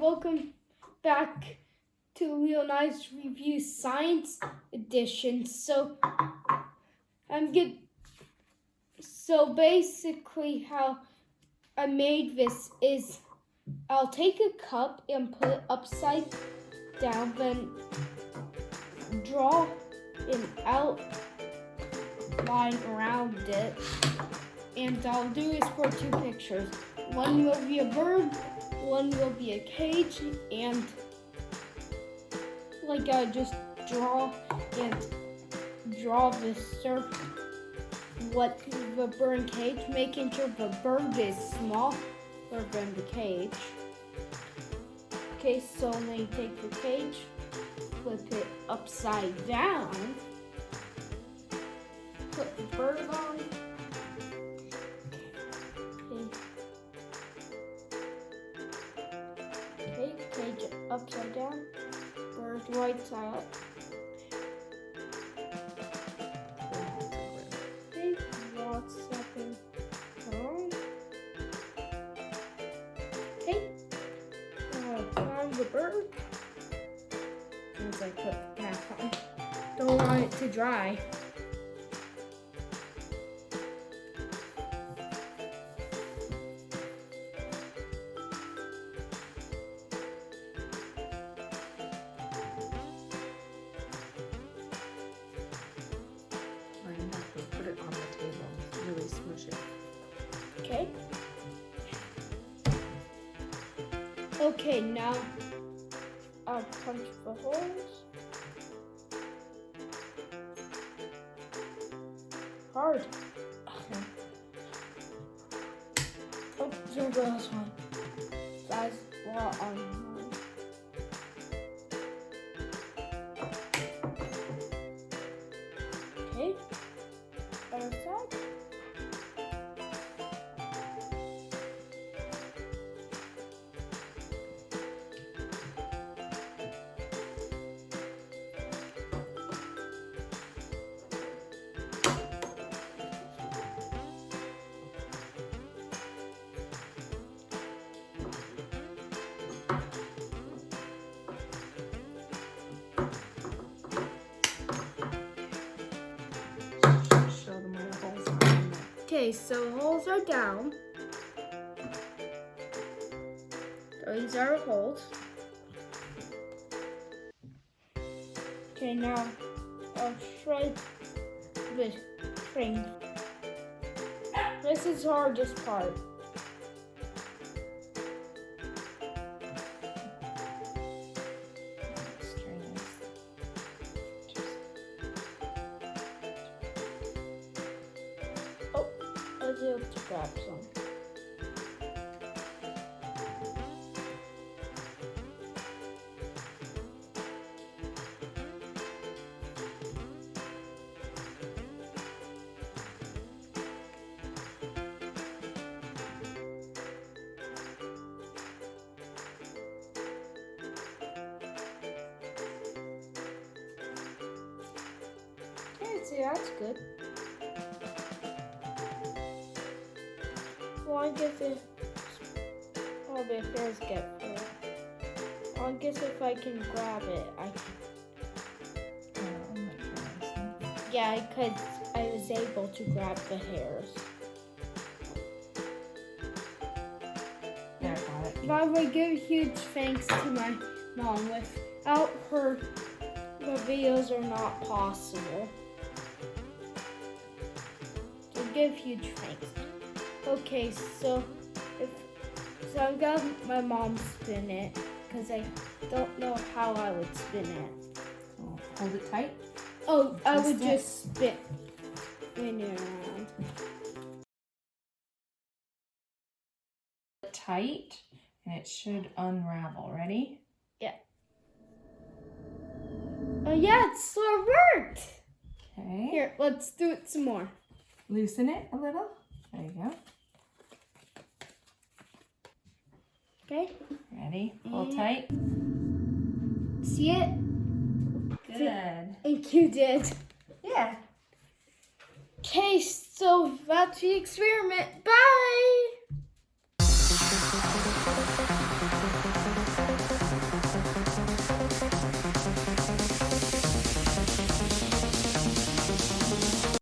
welcome back to Leonidas Review Science Edition. So basically how I made this is I'll take a cup and put it upside down, then draw an outline around it. And I'll do this for two pictures. One will be a bird, one will be a cage, and I just draw the the bird cage, making sure the bird is smaller than the cage. Okay, so then you take the cage, flip it upside down, put the bird on. Okay, cage upside down, bird right side up. Okay, draw second on. Okay, find the bird. As I put the cap on, don't want it to dry. Put it on the table, really smush it. Okay. Okay, now I'll punch the holes. Hard. Okay. Oh, there goes one. That's what on. Okay. Other side. Okay, so holes are down. So these are the holes. Okay, now I'll shred the string. This is the hardest part. I was able to grab some. Okay, see, that's good. Well, I guess it probably if bears get through. Well, I guess if I can grab it, I can. Oh, I'm not sure. Yeah, because I was able to grab the hairs. There, I got it. By the way, give huge thanks to my mom. Without her, the videos are not possible. So give huge thanks. Okay, so I've got my mom spin it because I don't know how I would spin it. Oh, hold it tight. Oh, I would just spin it around. Tight, and it should unravel. Ready? Yeah. Oh yeah, it sort of worked. Okay. Here, let's do it some more. Loosen it a little. There you go. Okay. Ready? Hold tight. See it? Good. I think you did. Yeah. Okay, so that's the experiment. Bye!